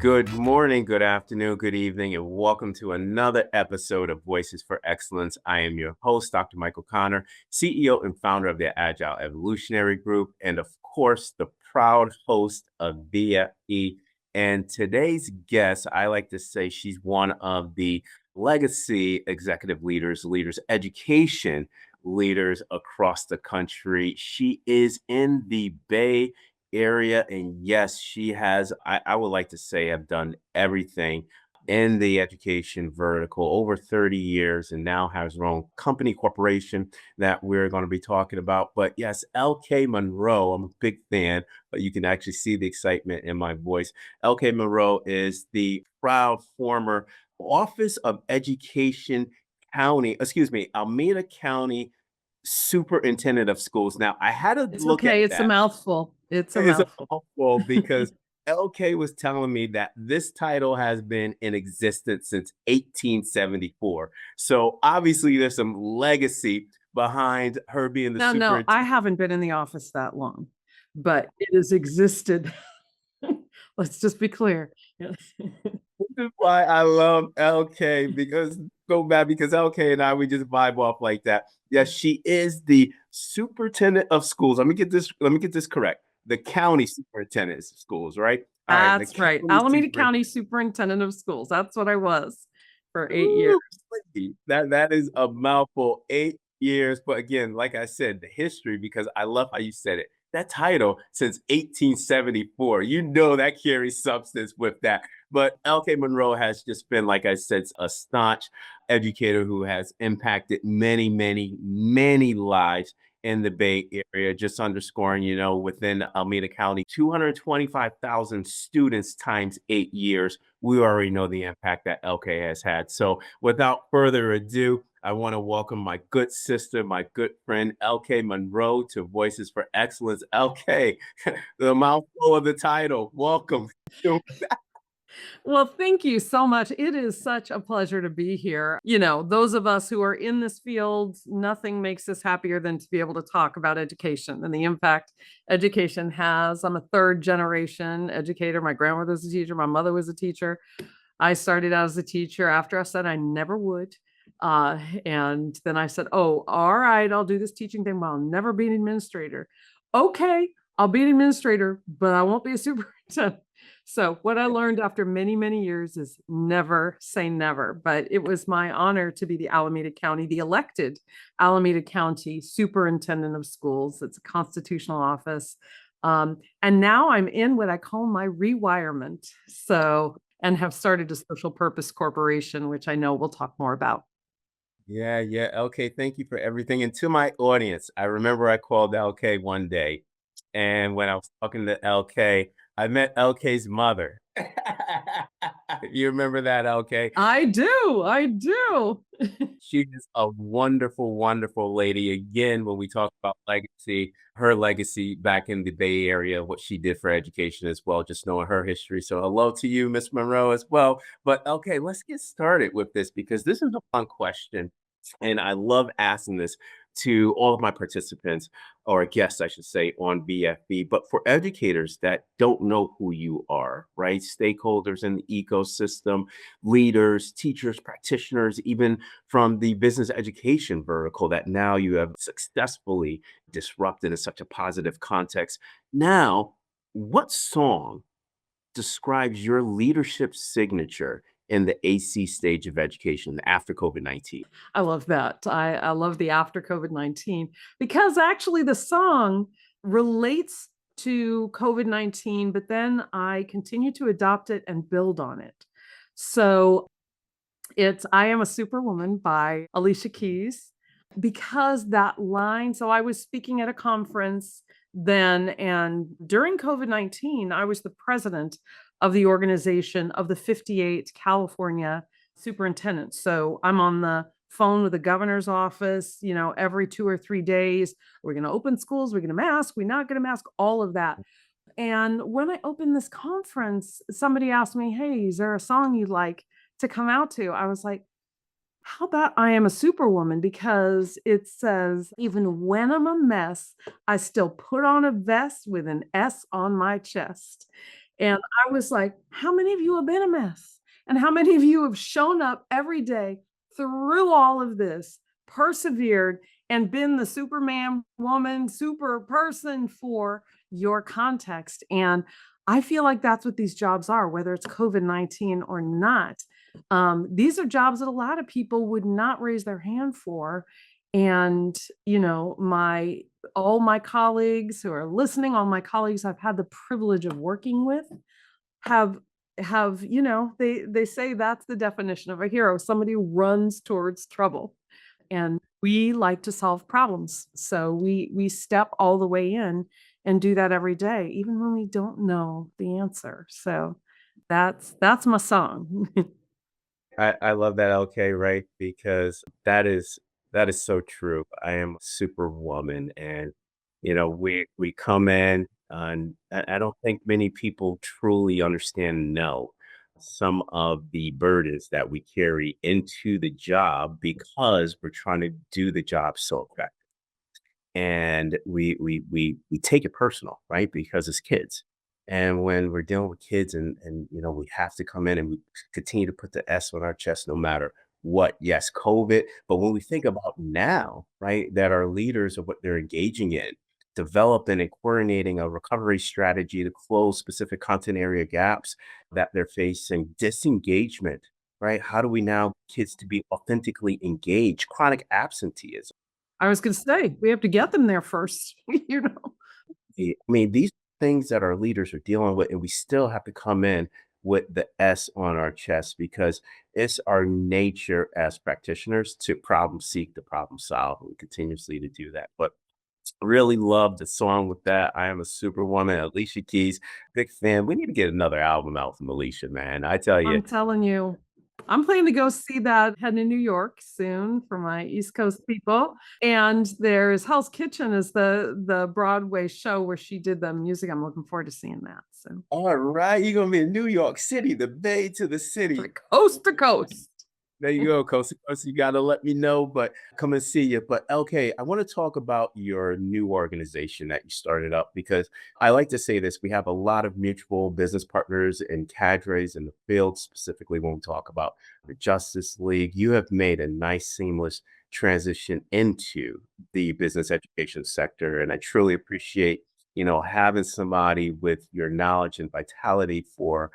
Good morning, good afternoon, good evening, and welcome to another episode of Voices for Excellence. I am your host, Dr. Michael Connor, CEO and founder of the Agile Evolutionary Group, and of course, the proud host of VFE. And today's guest, I like to say she's one of the legacy executive leaders, education leaders across the country. She is in the Bay area. And yes, she has, I would like to say, have done everything in the education vertical over 30 years and now has her own company corporation that we're going to be talking about. But yes, LK Monroe, I'm a big fan, but you can actually see the excitement in my voice. LK Monroe is the proud former Office of Education Alameda County Superintendent of Schools. Now, I had to It's look at okay. It's a that. mouthful. It's a It's a mouthful. mouthful because LK was telling me that this title has been in existence since 1874. So obviously, there's some legacy behind her being the No, I superintendent. haven't been in the office that long, but it has existed. Let's just be clear. Yes. This is why I love LK because go back because LK and I we just vibe off like that. Yes, she is the superintendent of schools. Let me get this correct. The county superintendent of schools, right? All right, the That's right. county Alameda superintendent. County Superintendent of Schools. That's what I was for 8 years. That is a mouthful. 8 years, but again, like I said, the history because I love how you said it. That title since 1874. You know that carries substance with that. But LK Monroe has just been, like I said, a staunch educator who has impacted many, many, many lives in the Bay Area. Just underscoring, within Alameda County, 225,000 students times 8 years. We already know the impact that LK has had. So, without further ado, I want to welcome my good sister, my good friend, LK Monroe, to Voices for Excellence. LK, the mouthful of the title. Welcome. Well, thank you so much. It is such a pleasure to be here. Those of us who are in this field, nothing makes us happier than to be able to talk about education and the impact education has. I'm a third generation educator. My grandmother was a teacher. My mother was a teacher. I started out as a teacher after I said I never would. And then I said, oh, all right, I'll do this teaching thing, but I'll never be an administrator. Okay, I'll be an administrator, but I won't be a superintendent. So what I learned after many, many years is never say never. But it was my honor to be the elected Alameda County Superintendent of Schools. It's a constitutional office. And now I'm in what I call my rewirement. And have started a social purpose corporation, which I know we'll talk more about. Yeah. LK, thank you for everything. And to my audience, I remember I called LK one day, and when I was talking to LK, I met LK's mother. You remember that, LK? I do. I do. She is a wonderful, wonderful lady. Again, when we talk about legacy, her legacy back in the Bay Area, what she did for education as well, just knowing her history. So hello to you, Miss Monroe, as well. But okay, let's get started with this because this is a fun question. And I love asking this to all of my participants or guests, I should say, on BFB. But for educators that don't know who you are, right? Stakeholders in the ecosystem, leaders, teachers, practitioners, even from the business education vertical that now you have successfully disrupted in such a positive context. Now, what song describes your leadership signature in the AC stage of education after COVID-19? I love that. I love the after COVID-19 because actually the song relates to COVID-19, but then I continue to adopt it and build on it. So it's I Am a Superwoman by Alicia Keys because that line. So I was speaking at a conference then, and during COVID-19, I was the president of the organization of the 58 California superintendents. So I'm on the phone with the governor's office, every 2 or 3 days. We're going to open schools, we're going to mask, we're not going to mask, all of that. And when I opened this conference, somebody asked me, hey, is there a song you'd like to come out to? I was like, how about I Am a Superwoman? Because it says, even when I'm a mess, I still put on a vest with an S on my chest. And I was like, how many of you have been a mess? And how many of you have shown up every day through all of this, persevered, and been the Superman, woman, super person for your context? And I feel like that's what these jobs are, whether it's COVID-19 or not. These are jobs that a lot of people would not raise their hand for. And, my all my colleagues who are listening, all my colleagues I've had the privilege of working with have they say that's the definition of a hero, somebody who runs towards trouble. And we like to solve problems. So we step all the way in and do that every day, even when we don't know the answer. So that's my song. I love that, LK, right? Because that is so true. I am a superwoman, and we come in, and I don't think many people truly understand no some of the burdens that we carry into the job because we're trying to do the job so effectively. And we take it personal, right? Because it's kids. And when we're dealing with kids and we have to come in and we continue to put the S on our chest no matter what. Yes, COVID, but when we think about now, right, that our leaders are what they're engaging in, developing and coordinating a recovery strategy to close specific content area gaps that they're facing, disengagement, right? How do we now kids to be authentically engaged? Chronic absenteeism. I was going to say, we have to get them there first, you know. I mean, these things that our leaders are dealing with, and we still have to come in with the S on our chest because it's our nature as practitioners to problem seek, to problem solve, and continuously to do that. But really love the song with that. I am a superwoman. Alicia Keys, big fan. We need to get another album out from Alicia, man. I tell you. I'm telling you, I'm planning to go see that heading to New York soon for my East Coast people. And there's Hell's Kitchen is the Broadway show where she did the music. I'm looking forward to seeing that. So All right, you're gonna be in New York City, the Bay to the it's like city. coast to coast. There you go, coast to coast. You gotta let me know, but come and see you. But LK, I want to talk about your new organization that you started up because I like to say this: we have a lot of mutual business partners and cadres in the field, specifically when we talk about the Justice League. You have made a nice, seamless transition into the business education sector, and I truly appreciate having somebody with your knowledge and vitality for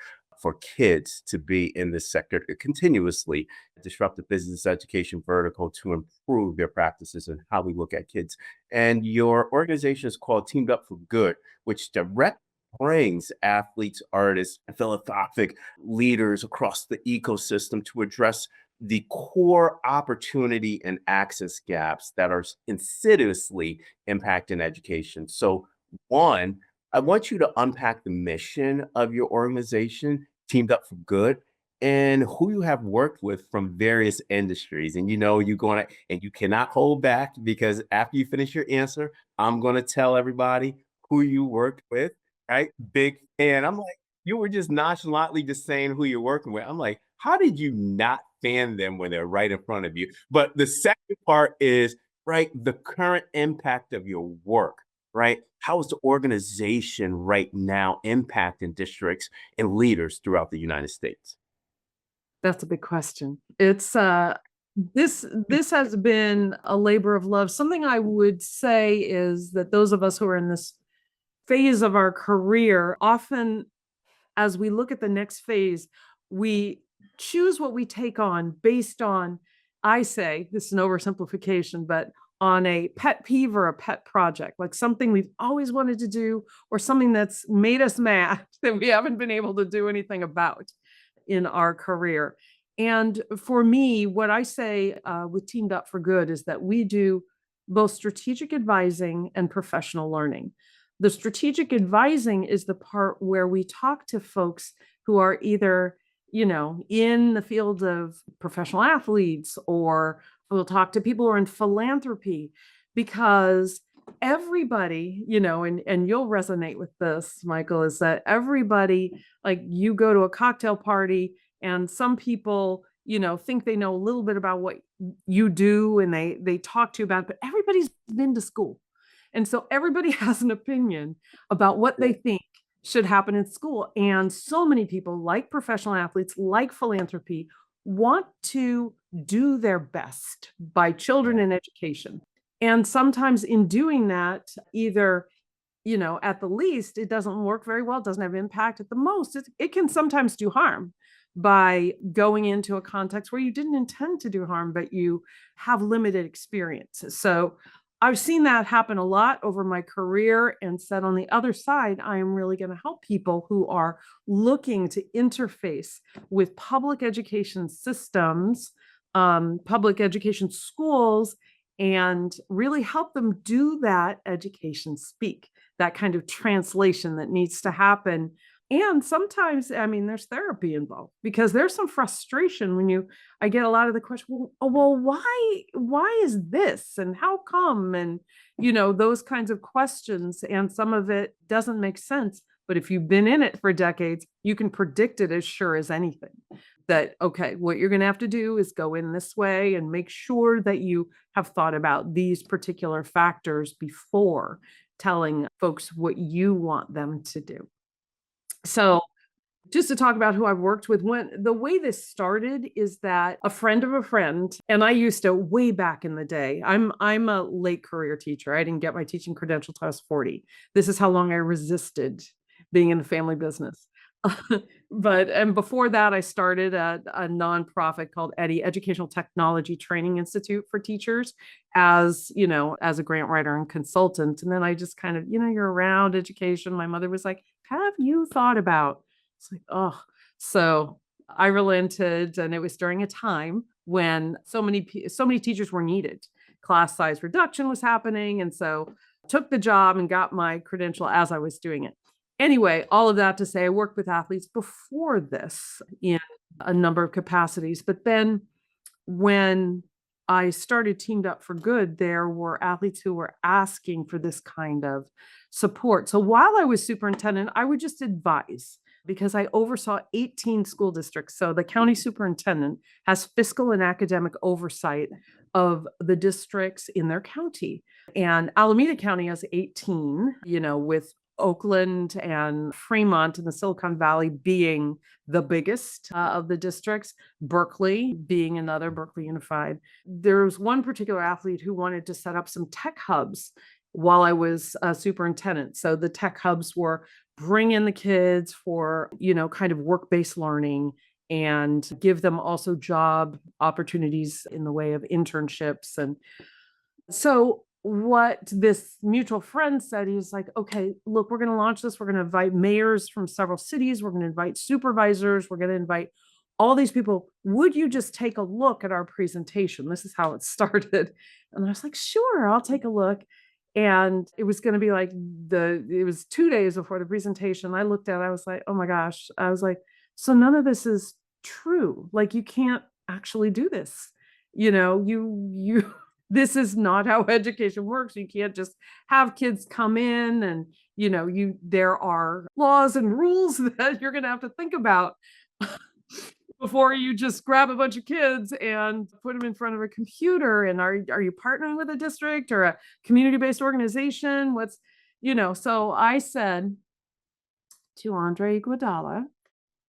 kids to be in this sector to continuously disrupt the business education vertical to improve their practices and how we look at kids. And your organization is called Teamed Up for Good, which direct brings athletes, artists, and philanthropic leaders across the ecosystem to address the core opportunity and access gaps that are insidiously impacting education. So, one, I want you to unpack the mission of your organization, Teamed Up for Good, and who you have worked with from various industries. And you're going to, and you cannot hold back because after you finish your answer, I'm going to tell everybody who you worked with, right? Big fan. I'm like, you were just nonchalantly just saying who you're working with. I'm like, how did you not fan them when they're right in front of you? But the second part is, right, the current impact of your work, right? How is the organization right now impacting districts and leaders throughout the United States? That's a big question. This has been a labor of love. Something I would say is that those of us who are in this phase of our career often as we look at the next phase, we choose what we take on based on, I say, this is an oversimplification, but on a pet peeve or a pet project, like something we've always wanted to do or something that's made us mad that we haven't been able to do anything about in our career. And for me, what I say with Teamed Up for Good is that we do both strategic advising and professional learning. The strategic advising is the part where we talk to folks who are either, in the field of professional athletes, or we'll talk to people who are in philanthropy, because everybody, and you'll resonate with this, Michael, is that everybody, like you go to a cocktail party and some people, think they know a little bit about what you do and they talk to you about it, but everybody's been to school. And so everybody has an opinion about what they think should happen in school. And so many people, like professional athletes, like philanthropy, want to do their best by children Yeah. in education. And sometimes in doing that, either at the least, it doesn't work very well, doesn't have impact. At the most, it can sometimes do harm by going into a context where you didn't intend to do harm, but you have limited experiences. So I've seen that happen a lot over my career and said on the other side, I am really going to help people who are looking to interface with public education systems, public education schools, and really help them do that education speak, that kind of translation that needs to happen. And sometimes, I mean, there's therapy involved because there's some frustration when I get a lot of the question, well, why is this? And how come? And, those kinds of questions. And some of it doesn't make sense. But if you've been in it for decades, you can predict it as sure as anything that, okay, what you're going to have to do is go in this way and make sure that you have thought about these particular factors before telling folks what you want them to do. So, just to talk about who I've worked with, when the way this started is that a friend of a friend, and I used to way back in the day. I'm a late career teacher. I didn't get my teaching credential till I was 40. This is how long I resisted being in the family business. And before that, I started a nonprofit called Educational Technology Training Institute for teachers as a grant writer and consultant. And then I just kind of, you're around education. My mother was like, have you thought about? It's like, oh, so I relented, and it was during a time when so many teachers were needed. Class size reduction was happening, and so took the job and got my credential as I was doing it. Anyway, all of that to say, I worked with athletes before this in a number of capacities, but then when I started Teamed Up for Good, there were athletes who were asking for this kind of support. So while I was superintendent, I would just advise because I oversaw 18 school districts. So the county superintendent has fiscal and academic oversight of the districts in their county. And Alameda County has 18, with Oakland and Fremont in the Silicon Valley being the biggest of the districts, Berkeley being another, Berkeley Unified. There was one particular athlete who wanted to set up some tech hubs while I was a superintendent. So the tech hubs were bring in the kids for, kind of work-based learning and give them also job opportunities in the way of internships. And so what this mutual friend said, he was like, okay, look, we're going to launch this. We're going to invite mayors from several cities. We're going to invite supervisors. We're going to invite all these people. Would you just take a look at our presentation? This is how it started. And I was like, sure, I'll take a look. And it was going to be like it was 2 days before the presentation. I looked at it, I was like, oh my gosh. I was like, so none of this is true. Like, you can't actually do this. You this is not how education works. You can't just have kids come in and, there are laws and rules that you're going to have to think about before you just grab a bunch of kids and put them in front of a computer. And are you partnering with a district or a community-based organization? So I said to Andre Iguodala,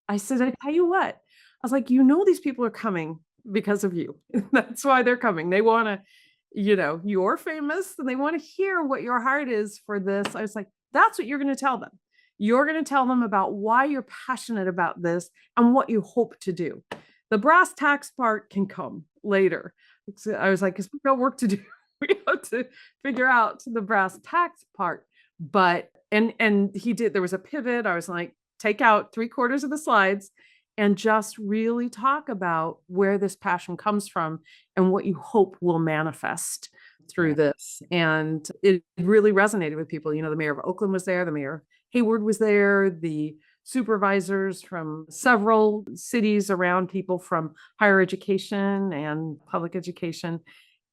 I said, I tell you what, I was like, these people are coming because of you. That's why they're coming. They want to, you're famous and they want to hear what your heart is for this. I was like, that's what you're going to tell them. You're going to tell them about why you're passionate about this and what you hope to do. The brass tacks part can come later. I was like, because we've got work to do. We have to figure out the brass tacks part. But, and he did, there was a pivot. I was like, take out 3/4 of the slides and just really talk about where this passion comes from and what you hope will manifest through this. And it really resonated with people. The mayor of Oakland was there, the mayor of Hayward was there, the supervisors from several cities around, people from higher education and public education.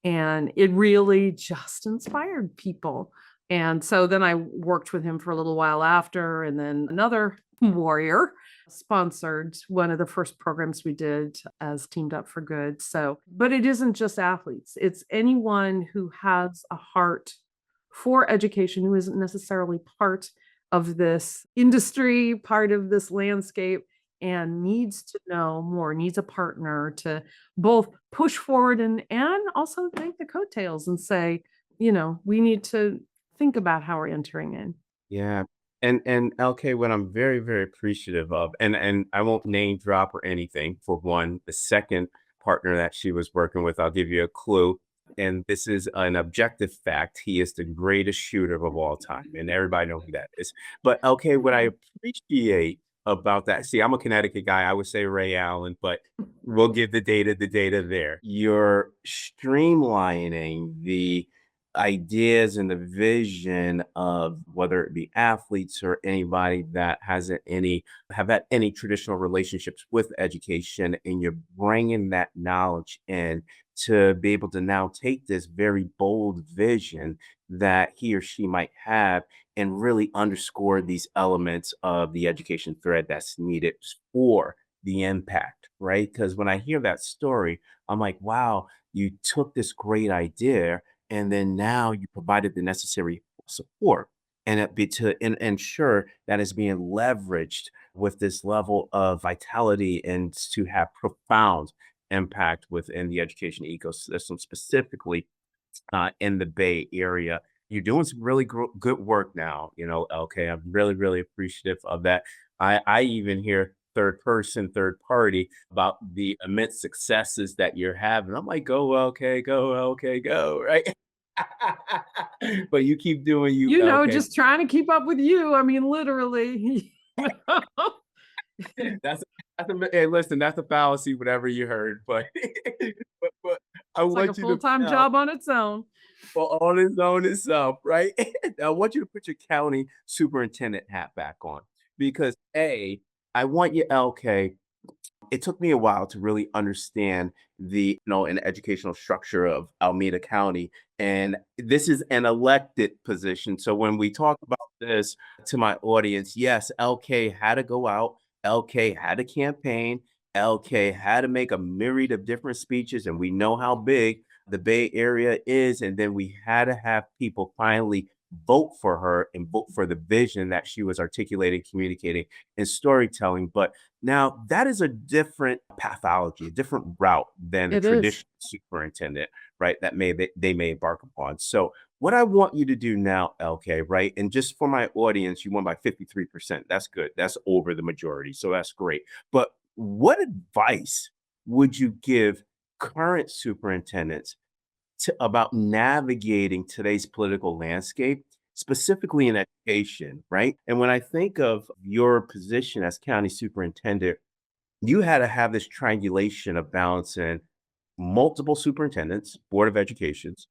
And it really just inspired people. And so then I worked with him for a little while after, and then another warrior sponsored one of the first programs we did as Teamed Up for Good. So, but it isn't just athletes, it's anyone who has a heart for education, who isn't necessarily part of this industry, part of this landscape, and needs to know more, needs a partner to both push forward and also take the coattails and say, we need to think about how we're entering in. Yeah. And LK, what I'm very, very appreciative of, and I won't name drop or anything for one. The second partner that she was working with, I'll give you a clue. And this is an objective fact. He is the greatest shooter of all time. And everybody knows who that is. But LK, what I appreciate about that, see, I'm a Connecticut guy. I would say Ray Allen, but we'll give the data there. You're streamlining the ideas and the vision of whether it be athletes or anybody that hasn't any have had any traditional relationships with education, and you're bringing that knowledge in to be able to now take this very bold vision that he or she might have and really underscore these elements of the education thread that's needed for the impact, right? Because when I hear that story, I'm like, wow, you took this great idea and then now you provided the necessary support and it be to ensure that is being leveraged with this level of vitality and to have profound impact within the education ecosystem, specifically in the Bay Area. You're doing some really good work now, LK. I'm really, really appreciative of that. I even hear third person, third party about the immense successes that you're having. I'm like, go LK, go LK, go, right? But you keep doing you, LK. Just trying to keep up with you. I mean, literally. That's hey, listen, that's a fallacy, whatever you heard, but but I It's like a want you to full-time job on its own. well, on its own itself, right? I want you to put your county superintendent hat back on because I want you, LK. It took me a while to really understand an educational structure of Alameda County. And this is an elected position. So when we talk about this to my audience, yes, LK had to go out, LK had to campaign, LK had to make a myriad of different speeches, and we know how big the Bay Area is. And then we had to have people finally vote for her and vote for the vision that she was articulating, communicating, and storytelling. But now that is a different pathology, a different route than a It is. traditional superintendent, right? They may embark upon. So what I want you to do now, LK, right? And just for my audience, you won by 53%. That's good. That's over the majority. So that's great. But what advice would you give current superintendents about navigating today's political landscape, specifically in education, right? And when I think of your position as county superintendent, you had to have this triangulation of balancing multiple superintendents, board of educations,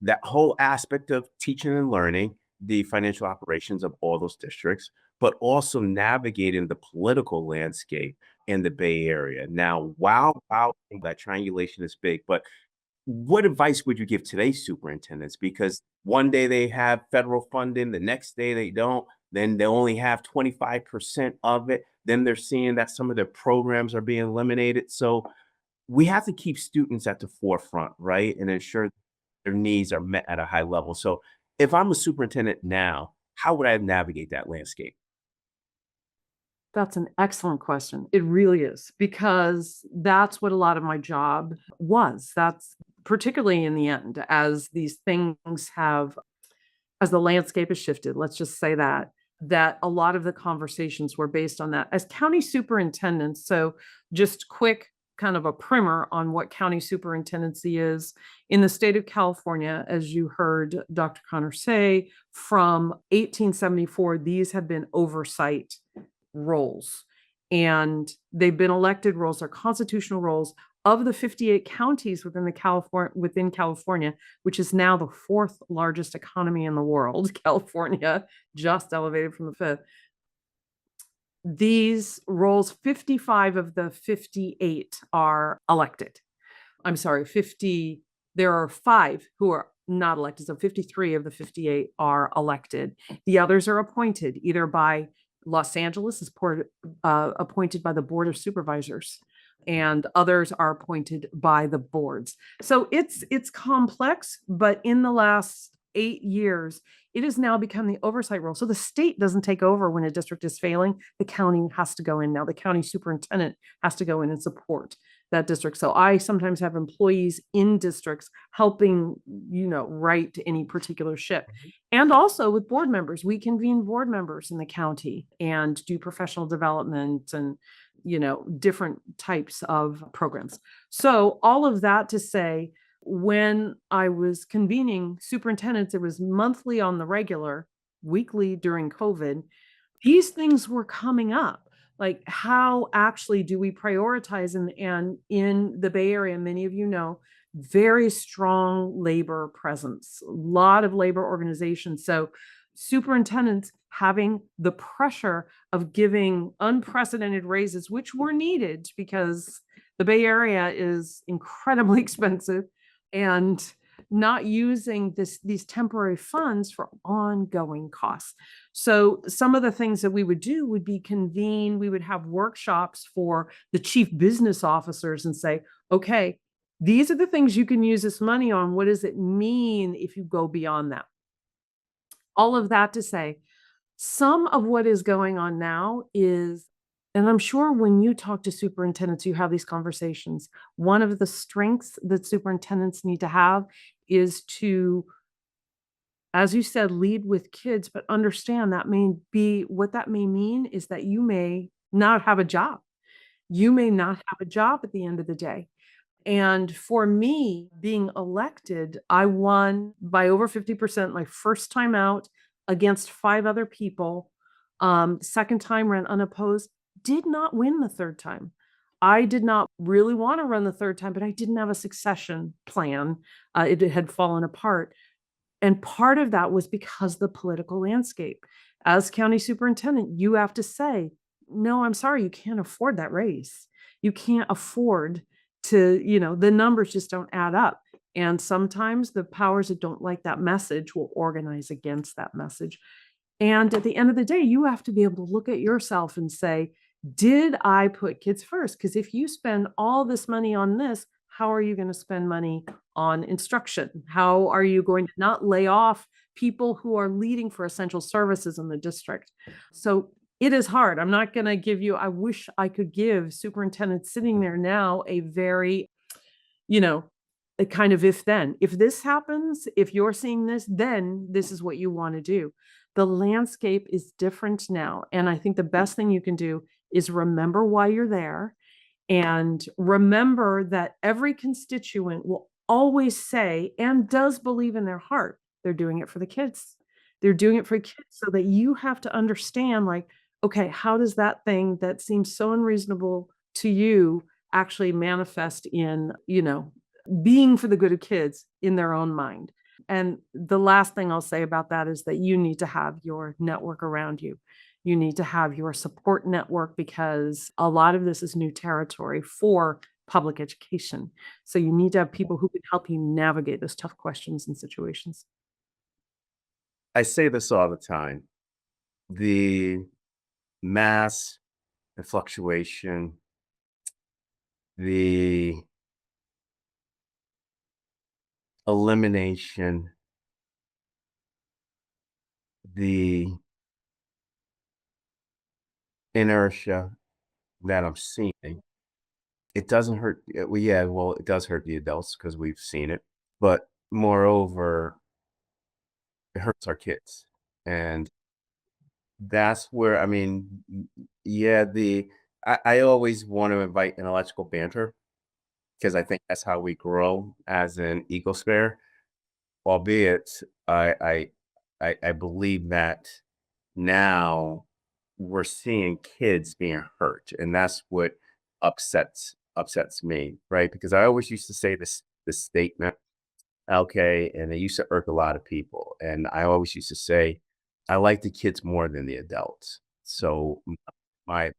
that whole aspect of teaching and learning, the financial operations of all those districts, but also navigating the political landscape in the Bay Area. Now, wow, that triangulation is big, but what advice would you give today's superintendents? Because one day they have federal funding, the next day they don't, then they only have 25% of it. Then they're seeing that some of their programs are being eliminated. So we have to keep students at the forefront, right? And ensure their needs are met at a high level. So if I'm a superintendent now, how would I navigate that landscape? That's an excellent question. It really is, because that's what a lot of my job was. That's particularly in the end, as these things have, as the landscape has shifted, let's just say that a lot of the conversations were based on that. As county superintendents, so just quick kind of a primer on what county superintendency is in the state of California. As you heard Dr. Connor say, from 1874, these have been oversight roles. And they've been elected roles, they're constitutional roles of the 58 counties within California, which is now the fourth largest economy in the world. California just elevated from the fifth. These roles, 55 of the 58 are elected. I'm sorry, 50, there are 5 who are not elected. So 53 of the 58 are elected. The others are appointed either by Los Angeles is appointed by the Board of Supervisors, and others are appointed by the boards. So it's complex, but in the last 8 years, it has now become the oversight role. So the state doesn't take over when a district is failing. The county has to go in now. The county superintendent has to go in and support that district. So I sometimes have employees in districts helping, right any particular ship. And also with board members, we convene board members in the county and do professional development and, different types of programs. So all of that to say, when I was convening superintendents, it was monthly on the regular, weekly during COVID. These things were coming up. Like, how actually do we prioritize? And in the Bay Area, many of you know, very strong labor presence, a lot of labor organizations. So superintendents having the pressure of giving unprecedented raises, which were needed because the Bay Area is incredibly expensive, and not using these temporary funds for ongoing costs. So some of the things that we would do would be convene, we would have workshops for the chief business officers and say, okay, these are the things you can use this money on. What does it mean if you go beyond that? All of that to say, some of what is going on now is, and I'm sure when you talk to superintendents, you have these conversations. One of the strengths that superintendents need to have is to, as you said, lead with kids, but understand that may be what that may mean is that you may not have a job. You may not have a job at the end of the day. And for me, being elected, I won by over 50% my first time out against 5 other people. Second time ran unopposed, did not win the third time. I did not really want to run the third time, but I didn't have a succession plan. It had fallen apart. And part of that was because the political landscape. As county superintendent, you have to say, no, I'm sorry, you can't afford that raise. You can't afford to, the numbers just don't add up. And sometimes the powers that don't like that message will organize against that message. And at the end of the day, you have to be able to look at yourself and say, did I put kids first? Because if you spend all this money on this, how are you going to spend money on instruction? How are you going to not lay off people who are leading for essential services in the district? So it is hard. I'm not going to give you, I wish I could give superintendents sitting there now a very, you know, a kind of if then. If this happens, if you're seeing this, then this is what you want to do. The landscape is different now. And I think the best thing you can do is remember why you're there and remember that every constituent will always say and does believe in their heart they're doing it for the kids. They're doing it for kids so that you have to understand, like, okay, how does that thing that seems so unreasonable to you actually manifest in, being for the good of kids in their own mind? And the last thing I'll say about that is that you need to have your network around you. You need to have your support network because a lot of this is new territory for public education. So you need to have people who can help you navigate those tough questions and situations. I say this all the time. The mass, the fluctuation, the elimination, the inertia that I'm seeing, it doesn't hurt. Well, yeah, well, it does hurt the adults because we've seen it. But moreover, it hurts our kids. And that's where, I mean, yeah, I always want to invite intellectual banter because I think that's how we grow as an ecosphere. Albeit, I believe that now we're seeing kids being hurt, and that's what upsets me, right? Because I always used to say this statement, LK, and it used to irk a lot of people. And I always used to say, I like the kids more than the adults. So my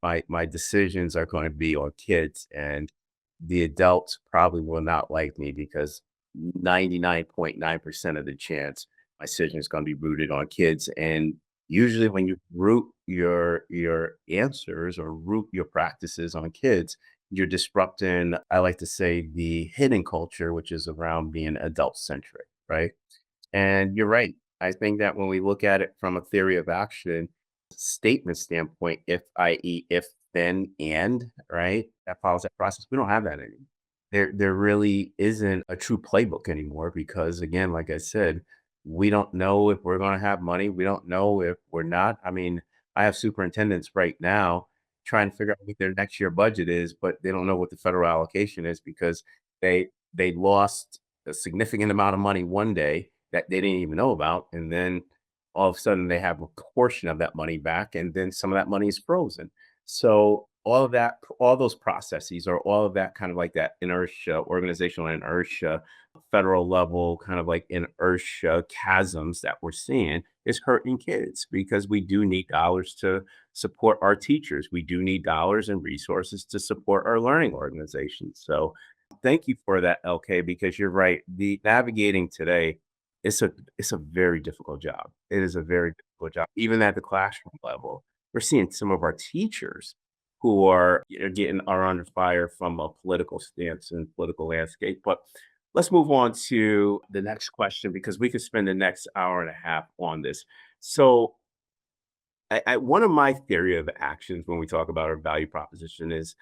decisions are going to be on kids, and the adults probably will not like me because 99.9% of the chance my decision is going to be rooted on kids. And usually when you root your answers or root your practices on kids, you're disrupting, I like to say, the hidden culture, which is around being adult centric, right? And you're right. I think that when we look at it from a theory of action statement standpoint, if, i.e., if, then, and, right, that follows that process, we don't have that anymore. There really isn't a true playbook anymore because, again, like I said, we don't know if we're going to have money. We don't know if we're not. I mean, I have superintendents right now trying to figure out what their next year budget is, but they don't know what the federal allocation is because they lost a significant amount of money one day that they didn't even know about, and then all of a sudden they have a portion of that money back, and then some of that money is frozen. So all of that, all those processes, or all of that kind of like that inertia, organizational inertia, federal level kind of like inertia chasms that we're seeing is hurting kids because we do need dollars to support our teachers. We do need dollars and resources to support our learning organizations. So thank you for that, LK, because you're right. The navigating today, it's a very difficult job. It is a very difficult job, even at the classroom level. We're seeing some of our teachers who are are under fire from a political stance and political landscape. But let's move on to the next question because we could spend the next hour and a half on this. So one of my theory of actions when we talk about our value proposition is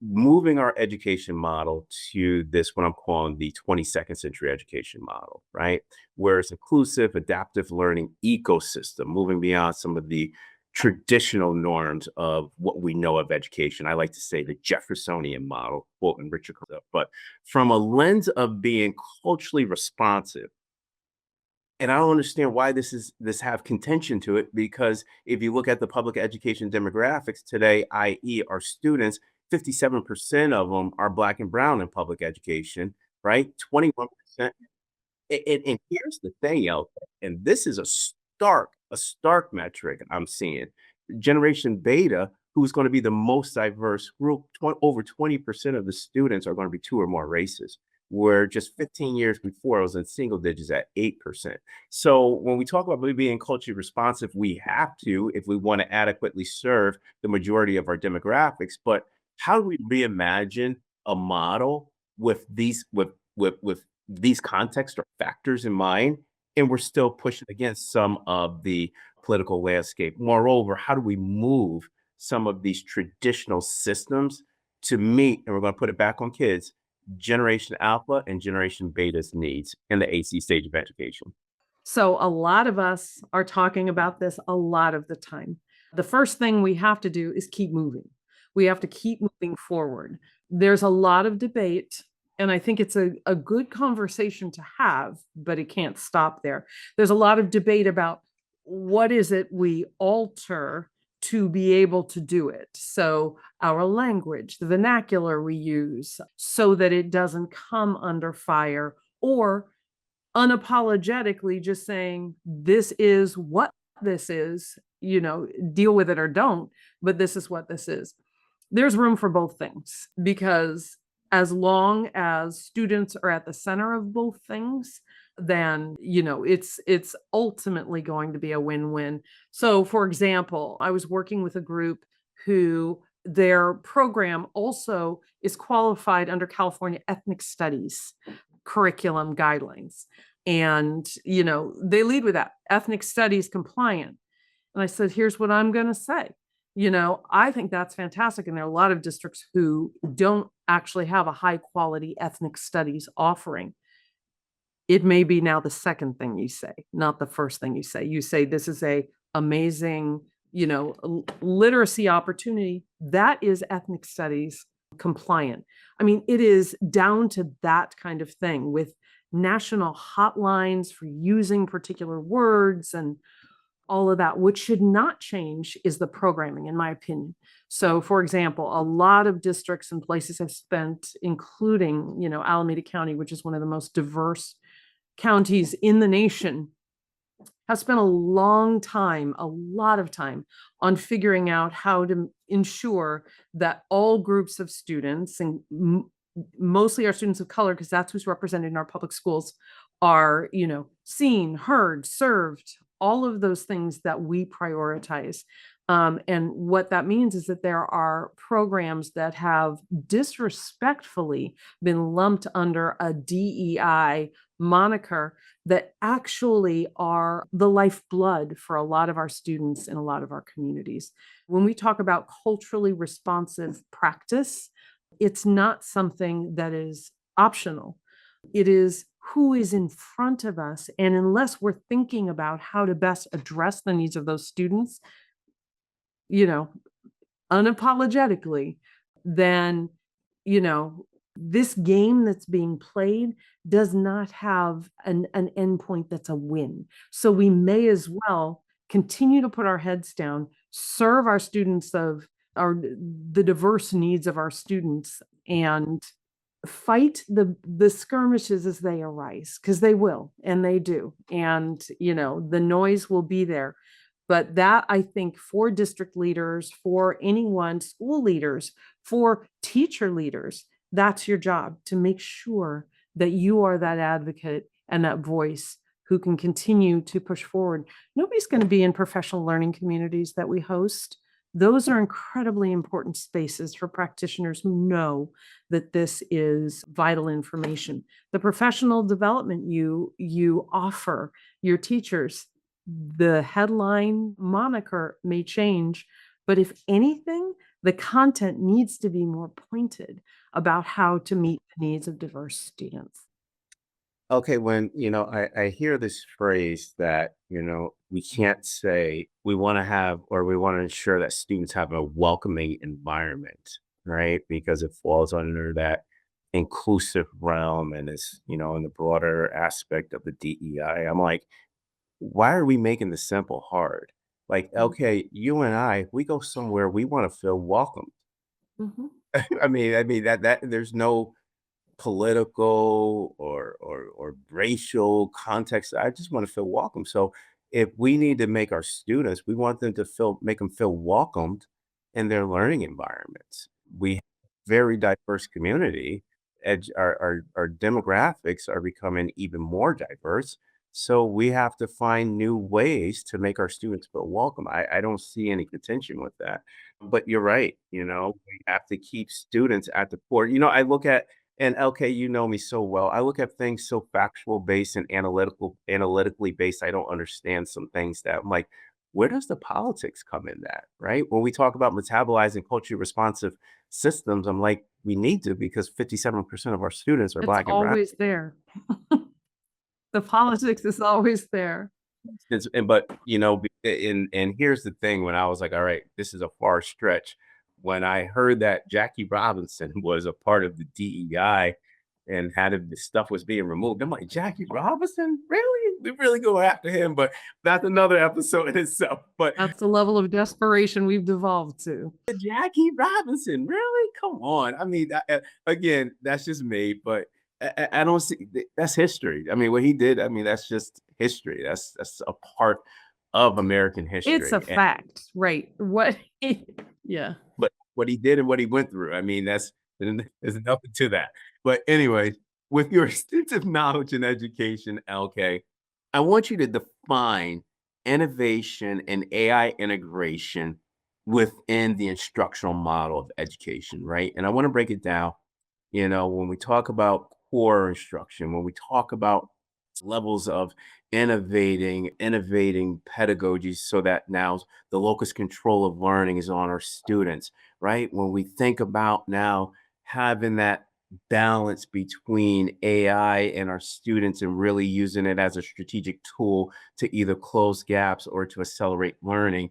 moving our education model to this what I'm calling the 22nd century education model, right? Where it's inclusive, adaptive learning ecosystem, moving beyond some of the traditional norms of what we know of education. I like to say the Jeffersonian model, quoting Richard Coe, but from a lens of being culturally responsive. And I don't understand why this have contention to it because if you look at the public education demographics today, i.e., our students, 57% of them are Black and brown in public education, right? 21%. And here's the thing, El, and this is a stark metric I'm seeing. Generation Beta, who's going to be the most diverse group, over 20% of the students are going to be two or more races, where just 15 years before it was in single digits at 8%. So when we talk about being culturally responsive, we have to if we want to adequately serve the majority of our demographics. But how do we reimagine a model with these context or factors in mind, and we're still pushing against some of the political landscape? Moreover, how do we move some of these traditional systems to meet, and we're going to put it back on kids, Generation Alpha and Generation Beta's needs in the AC stage of education? So a lot of us are talking about this a lot of the time. The first thing we have to do is keep moving. We have to keep moving forward. There's a lot of debate, and I think it's a good conversation to have, but it can't stop there. There's a lot of debate about what is it we alter to be able to do it. So our language, the vernacular we use, so that it doesn't come under fire, or unapologetically just saying, this is what this is, deal with it or don't, but this is what this is. There's room for both things because as long as students are at the center of both things, then it's ultimately going to be a win-win. So for example, I was working with a group who their program also is qualified under California ethnic studies curriculum guidelines. And, they lead with that ethnic studies compliant. And I said, here's what I'm going to say. I think that's fantastic. And there are a lot of districts who don't actually have a high quality ethnic studies offering. It may be now the second thing you say, not the first thing you say. You say, this is a amazing, literacy opportunity that is ethnic studies compliant. I mean, it is down to that kind of thing with national hotlines for using particular words and all of that. What should not change is the programming, in my opinion. So, for example, a lot of districts and places have spent, including, Alameda County, which is one of the most diverse counties in the nation, have spent a long time, a lot of time on figuring out how to ensure that all groups of students, and mostly our students of color, because that's who's represented in our public schools, are, seen, heard, served, all of those things that we prioritize. And what that means is that there are programs that have disrespectfully been lumped under a DEI moniker that actually are the lifeblood for a lot of our students in a lot of our communities. When we talk about culturally responsive practice, it's not something that is optional. It is who is in front of us. And unless we're thinking about how to best address the needs of those students, you know, unapologetically, then, you know, this game that's being played does not have an endpoint that's a win. So we may as well continue to put our heads down, serve our students of our the diverse needs of our students, and fight the skirmishes as they arise, because they will, and they do. And the noise will be there. But that, I think, for district leaders, for anyone, school leaders, for teacher leaders, that's your job, to make sure that you are that advocate and that voice who can continue to push forward. Nobody's going to be in professional learning communities that we host. Those are incredibly important spaces for practitioners who know that this is vital information. The professional development you offer your teachers, the headline moniker may change, but if anything, the content needs to be more pointed about how to meet the needs of diverse students. Okay, when I hear this phrase that we can't say we want to have or we want to ensure that students have a welcoming environment, right? Because it falls under that inclusive realm and is in the broader aspect of the DEI. I'm like, why are we making the simple hard? Like, Mhm. okay, you and I, if we go somewhere, we want to feel welcome. Mhm. I mean that there's no political or racial context. I just want to feel welcome. So if we need to make our students, we want them to make them feel welcomed in their learning environments. We have a very diverse community. Our demographics are becoming even more diverse. So we have to find new ways to make our students feel welcome. I don't see any contention with that. But you're right, we have to keep students at the core. I look at and LK, you know me so well. I look at things so factual based and analytically based. I don't understand some things that I'm like, where does the politics come in that? Right? When we talk about metabolizing culturally responsive systems, I'm like, we need to because 57% of our students are It's black and brown. always there. The politics is always there. But and here's the thing: when I was like, all right, this is a far stretch. When I heard that Jackie Robinson was a part of the DEI and the stuff was being removed, I'm like, Jackie Robinson, really? We really go after him? But that's another episode in itself. But That's the level of desperation we've devolved to. Jackie Robinson, really? Come on. I mean, again, that's just me, but I don't see that's history. I mean, what he did, I mean, that's just history. That's a part of American It's a history. And fact, right? What yeah. but what he did and what he went through, I mean, there's nothing to that. But anyway, with your extensive knowledge and education, LK, I want you to define innovation and AI integration within the instructional model of education, right? And I want to break it down. When we talk about core instruction, when we talk about levels of innovating pedagogies so that now the locus control of learning is on our students, right? When we think about now having that balance between AI and our students and really using it as a strategic tool to either close gaps or to accelerate learning.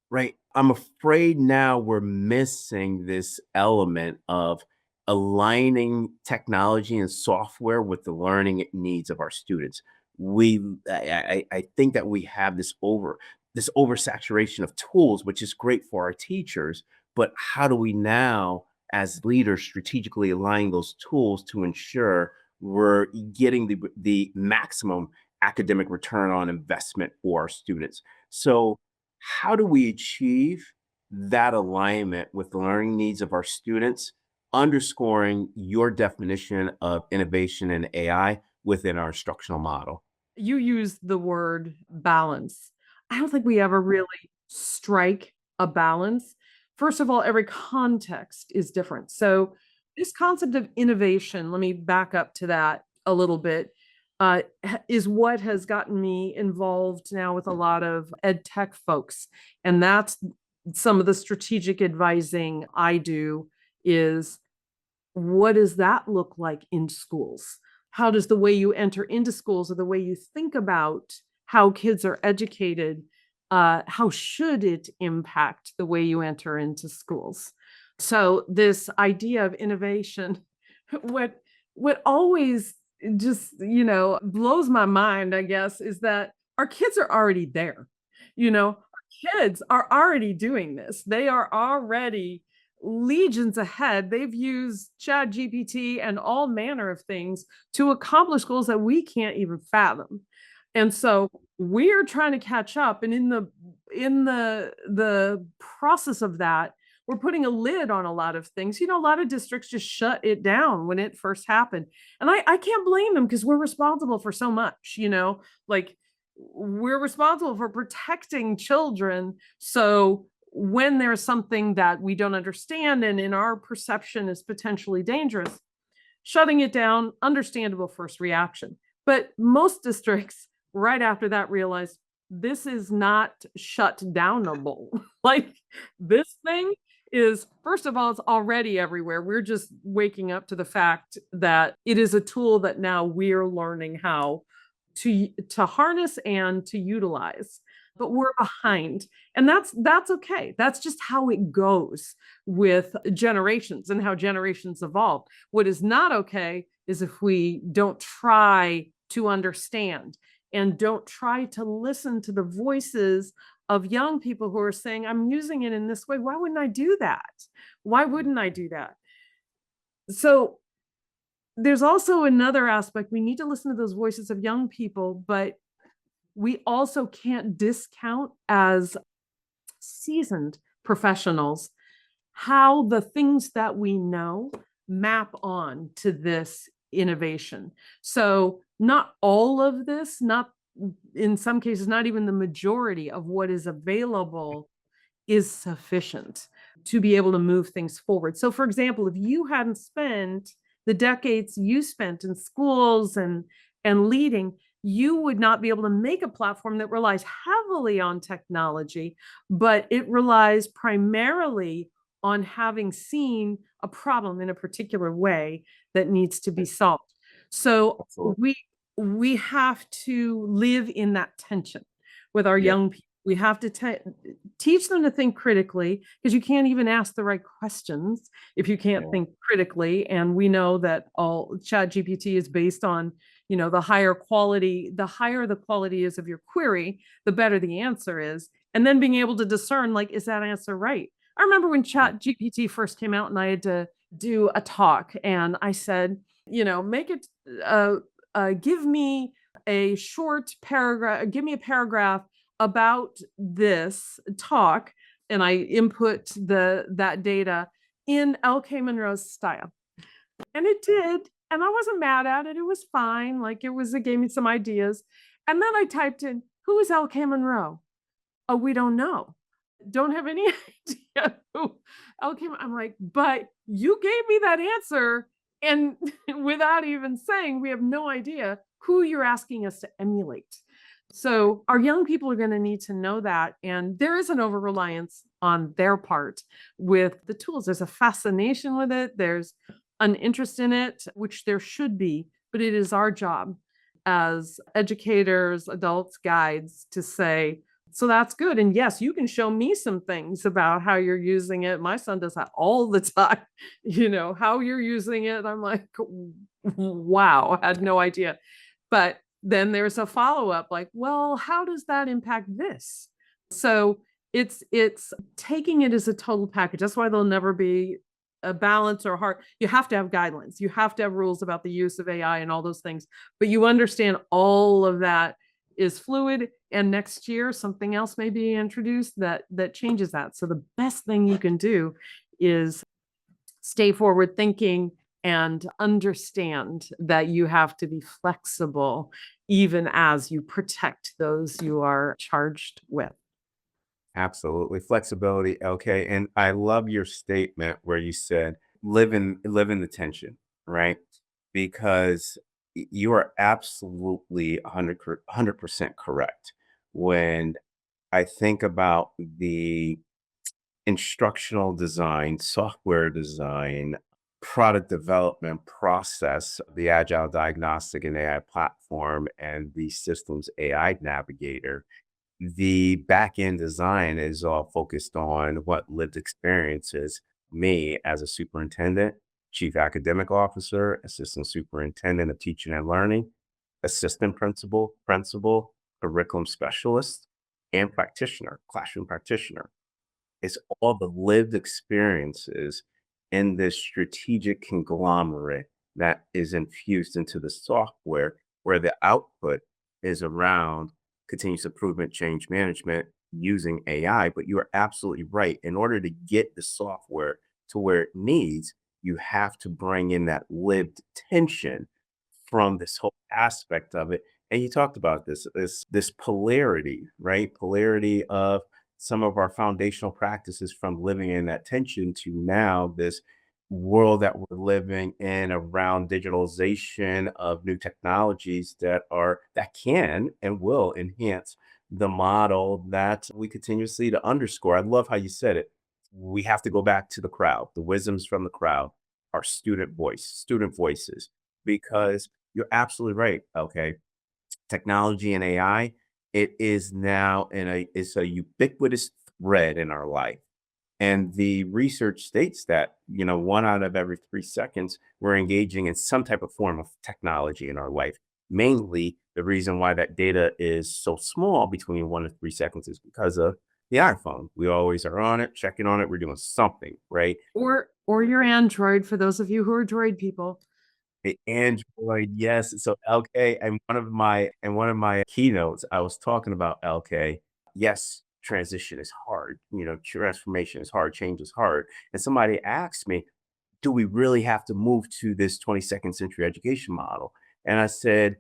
Right. I'm afraid now we're missing this element of aligning technology and software with the learning needs of our students. We I think that we have this oversaturation of tools, which is great for our teachers, but how do we now, as leaders, strategically align those tools to ensure we're getting the maximum academic return on investment for our students? So how do we achieve that alignment with the learning needs of our students, underscoring your definition of innovation and AI within our instructional model? You use the word balance. I don't think we ever really strike a balance. First of all, every context is different. So, this concept of innovation, let me back up to that a little bit. is what has gotten me involved now with a lot of ed tech folks. And that's some of the strategic advising I do is what does that look like in schools? How does the way you enter into schools or the way you think about how kids are educated, how should it impact the way you enter into schools? So this idea of innovation, what what always just blows my mind, I guess, is that our kids are already there. Our kids are already doing this. They are already legions ahead. They've used Chat GPT and all manner of things to accomplish goals that we can't even fathom. And so we're trying to catch up. And in the process of that, we're putting a lid on a lot of things. A lot of districts just shut it down when it first happened. And I can't blame them because we're responsible for so much. Like we're responsible for protecting children. So when there's something that we don't understand and in our perception is potentially dangerous, shutting it down, understandable first reaction. But most districts right after that realized this is not shut downable. Like this thing is, first of all, it's already everywhere. We're just waking up to the fact that it is a tool that now we're learning how to harness and to utilize. But we're behind. And that's okay. That's just how it goes with generations and how generations evolve. What is not okay is if we don't try to understand and don't try to listen to the voices of young people who are saying, I'm using it in this way. Why wouldn't I do that? Why wouldn't I do that? So there's also another aspect. We need to listen to those voices of young people, but we also can't discount as seasoned professionals how the things that we know map on to this innovation. So, not all of this, not in some cases, not even the majority of what is available is sufficient to be able to move things forward. So, for example, if you hadn't spent the decades you spent in schools and leading, you would not be able to make a platform that relies heavily on technology, but it relies primarily on having seen a problem in a particular way that needs to be solved. So Absolutely. we have to live in that tension with our Yeah. young people. We have to teach them to think critically because you can't even ask the right questions if you can't Yeah. think critically. And we know that all Chat GPT is based on, the higher quality, the higher the quality is of your query, the better the answer is. And then being able to discern, like, is that answer right? I remember when Chat GPT first came out and I had to do a talk and I said, make it, give me a short paragraph, give me a paragraph about this talk, and I input that data in LK Monroe's style. And it did. And I wasn't mad at it. It was fine. Like it gave me some ideas. And then I typed in, who is LK Monroe? Oh, we don't know. Don't have any idea who LK. I'm like, but you gave me that answer. And without even saying, we have no idea who you're asking us to emulate. So our young people are going to need to know that. And there is an over reliance on their part with the tools. There's a fascination with it. There's an interest in it, which there should be, but it is our job as educators, adults, guides to say, so that's good. And yes, you can show me some things about how you're using it. My son does that all the time, how you're using it. I'm like, wow, I had no idea. But then there's a follow-up like, well, how does that impact this? So it's taking it as a total package. That's why there'll never be a balance or hard. You have to have guidelines. You have to have rules about the use of AI and all those things. But you understand all of that is fluid, and next year something else may be introduced that changes that. So the best thing you can do is stay forward thinking and understand that you have to be flexible even as you protect those you are charged with. Absolutely. Flexibility, LK. And I love your statement where you said live in the tension, right? Because You are absolutely 100% correct. When I think about the instructional design, software design, product development process, the Agile Diagnostic and AI platform, and the systems AI navigator, the back end design is all focused on what lived experiences me as a superintendent, chief academic officer, assistant superintendent of teaching and learning, assistant principal, curriculum specialist, and practitioner, classroom practitioner. It's all the lived experiences in this strategic conglomerate that is infused into the software where the output is around continuous improvement, change management using AI. But you are absolutely right. In order to get the software to where it needs, you have to bring in that lived tension from this whole aspect of it. And you talked about this polarity, right? Polarity of some of our foundational practices from living in that tension to now this world that we're living in around digitalization of new technologies that can and will enhance the model that we continuously to underscore. I love how you said it. We have to go back to the crowd, the wisdoms from the crowd, our student voices, because you're absolutely right. Okay. Technology and AI, it is now it's a ubiquitous thread in our life. And the research states that, 1 out of every 3 seconds, we're engaging in some type of form of technology in our life. Mainly, the reason why that data is so small between 1 to 3 seconds is because of the iPhone. We always are on it, checking on it. We're doing something, right? Or your Android for those of you who are Droid people. Android, yes. So LK and one of my keynotes, I was talking about LK. Yes, transition is hard. Transformation is hard, change is hard. And somebody asked me, do we really have to move to this 22nd century education model? And I said,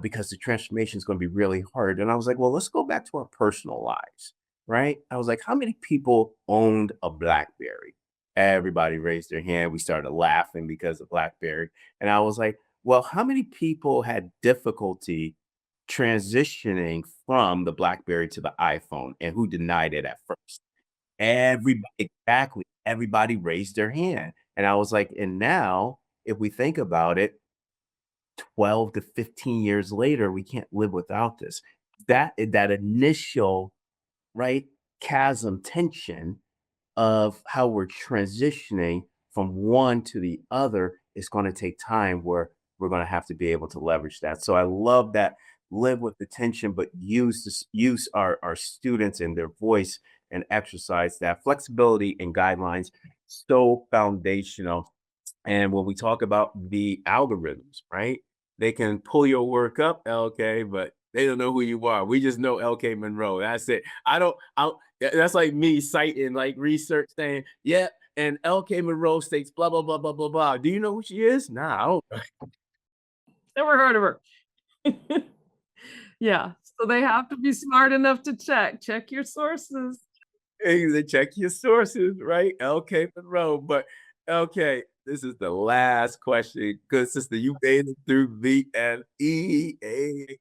because the transformation is going to be really hard. And I was like, well, let's go back to our personal lives, right? I was like, how many people owned a BlackBerry? Everybody raised their hand. We started laughing because of BlackBerry. And I was like, well, how many people had difficulty transitioning from the BlackBerry to the iPhone and who denied it at first? Everybody, exactly. Everybody raised their hand. And I was like, and now, if we think about it, 12 to 15 years later, we can't live without this. That initial, right, chasm tension of how we're transitioning from one to the other is going to take time where we're going to have to be able to leverage that. So I love that live with the tension, but use our students and their voice and exercise that flexibility and guidelines so foundational. And when we talk about the algorithms, right? They can pull your work up, LK, but they don't know who you are. We just know LK Monroe. That's it. That's like me citing like research saying, yeah, and LK Monroe states blah, blah, blah, blah, blah, blah. Do you know who she is? Nah, I don't. Never heard of her. Yeah, so they have to be smart enough to check your sources. Hey, they check your sources, right? LK Monroe. But okay, this is the last question. Good sister, you made it through V and E. A.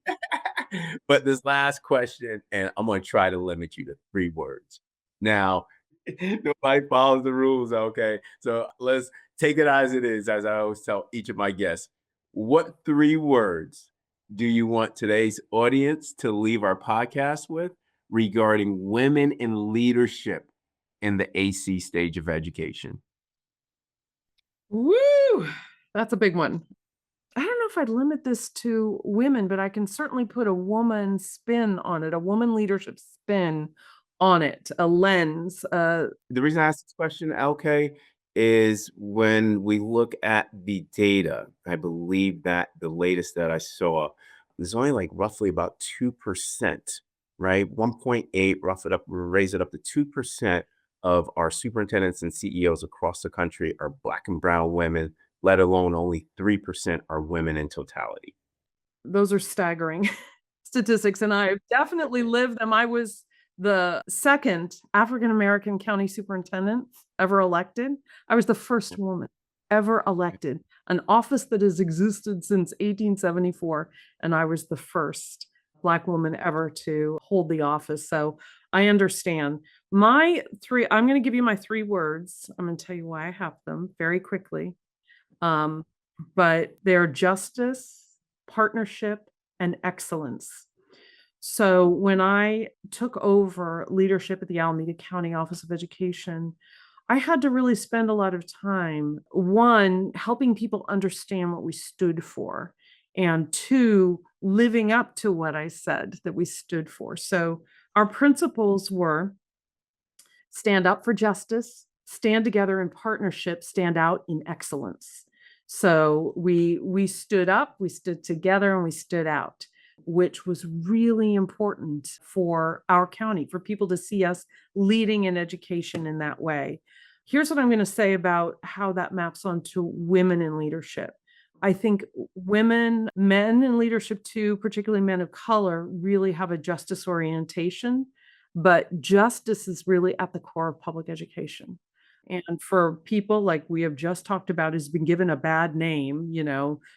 But this last question, and I'm gonna try to limit you to 3 words. Now, nobody follows the rules, okay? So let's take it as it is, as I always tell each of my guests. What 3 words do you want today's audience to leave our podcast with regarding women in leadership in the AC stage of education? Woo! That's a big one. I don't know if I'd limit this to women, but I can certainly put a woman spin on it, a woman leadership spin on it, a lens. The reason I asked this question, LK, is when we look at the data, I believe that the latest that I saw, there's only like roughly about 2%, right? 1.8, rough it up, raise it up to 2% of our superintendents and CEOs across the country are Black and brown women, let alone only 3% are women in totality. Those are staggering statistics, and I've definitely lived them. I was the 2nd African American county superintendent ever elected. I was the first woman ever elected. an office that has existed since 1874, and I was the first Black woman ever to hold the office. So I understand. I'm going to give you my 3 words. I'm going to tell you why I have them very quickly. Um, but they're justice, partnership, and excellence. So when I took over leadership at the Alameda County Office of Education, I had to really spend a lot of time, one, helping people understand what we stood for, and two, living up to what I said that we stood for. So our principles were stand up for justice, stand together in partnership, stand out in excellence. So we stood up, we stood together, and we stood out, which was really important for our county, for people to see us leading in education in that way. Here's what I'm going to say about how that maps onto women in leadership. I think women, men in leadership too, particularly men of color, really have a justice orientation, but justice is really at the core of public education. And for people like we have just talked about, has been given a bad name,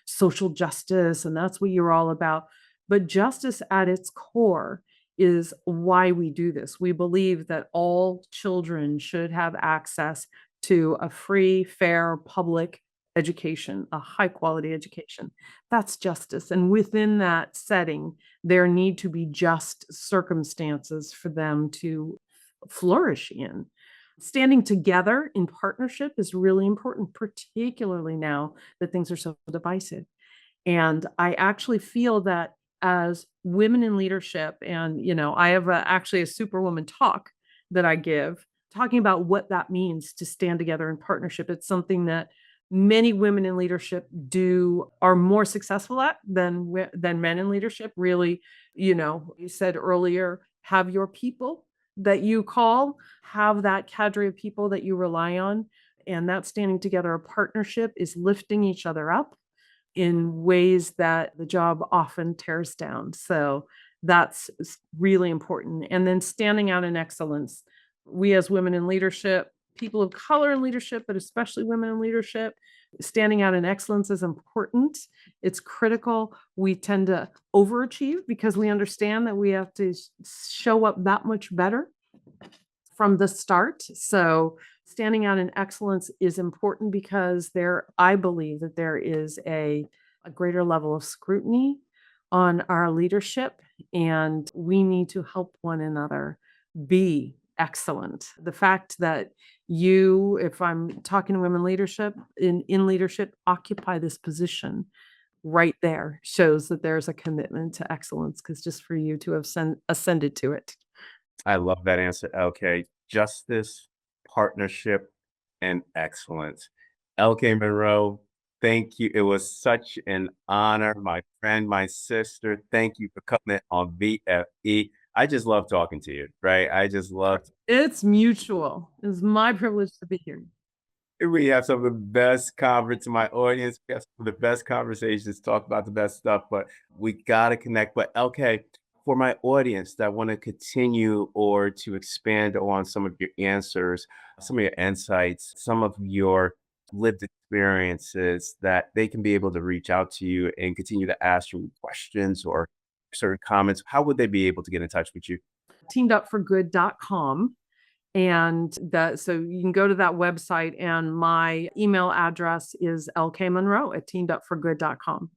social justice, and that's what you're all about. But justice at its core is why we do this. We believe that all children should have access to a free, fair, public education, a high quality education. That's justice. And within that setting, there need to be just circumstances for them to flourish in. Standing together in partnership is really important, particularly now that things are so divisive. And I actually feel that as women in leadership, and I have actually a Superwoman talk that I give, talking about what that means to stand together in partnership. It's something that many women in leadership are more successful at than men in leadership. Really, you said earlier, have your people that you call, have that cadre of people that you rely on, and that standing together a partnership is lifting each other up in ways that the job often tears down. So that's really important. And then standing out in excellence. We as women in leadership, people of color in leadership, but especially women in leadership, standing out in excellence is important. It's critical. We tend to overachieve because we understand that we have to show up that much better from the start. So standing out in excellence is important because I believe that there is a greater level of scrutiny on our leadership, and we need to help one another be excellent. The fact that if I'm talking to women leadership, in leadership, occupy this position right there shows that there's a commitment to excellence, because just for you to have ascended to it. I love that answer, LK. Justice, partnership, and excellence. LK Monroe, thank you. It was such an honor, my friend, my sister. Thank you for coming on VFE. I just love talking to you, right? I just love It's mutual. It's my privilege to be here. we have some of the best conversations to my audience. We have some of the best conversations, talk about the best stuff, but we gotta connect. But LK, for my audience that want to continue or to expand on some of your answers, some of your insights, some of your lived experiences, that they can be able to reach out to you and continue to ask you questions or certain comments, how would they be able to get in touch with you? teamedupforgood.com. So you can go to that website, and my email address is lkmonroe@teamedupforgood.com.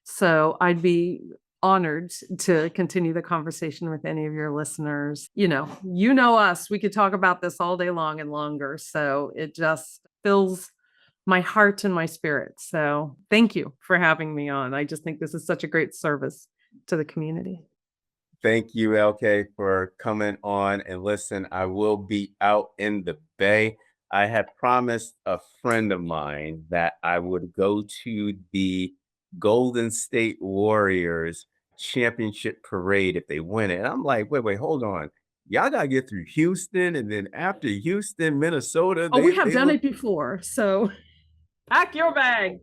So I'd be honored to continue the conversation with any of your listeners. You know us, we could talk about this all day long and longer. So it just fills my heart and my spirit. So thank you for having me on. I just think this is such a great service to the community. Thank you, LK, for coming on. And listen, I will be out in the Bay. I had promised a friend of mine that I would go to the Golden State Warriors championship parade if they win it. And I'm like, wait, hold on. Y'all gotta get through Houston, and then after Houston, Minnesota, Oh, we have they done look. it before. So pack your bag.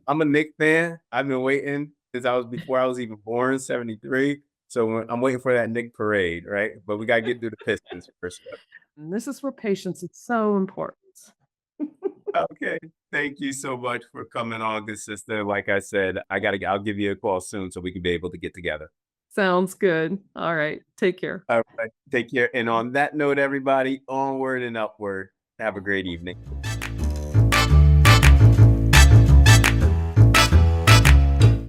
I'm a Knicks fan. I've been waiting since before I was even born, 73. So I'm waiting for that Knick parade, right? But we gotta get through the Pistons first. And this is where patience is so important. Okay. Thank you so much for coming on, good sister. Like I said, I'll give you a call soon so we can be able to get together. Sounds good. All right. Take care. All right. Take care. And on that note, everybody, onward and upward. Have a great evening.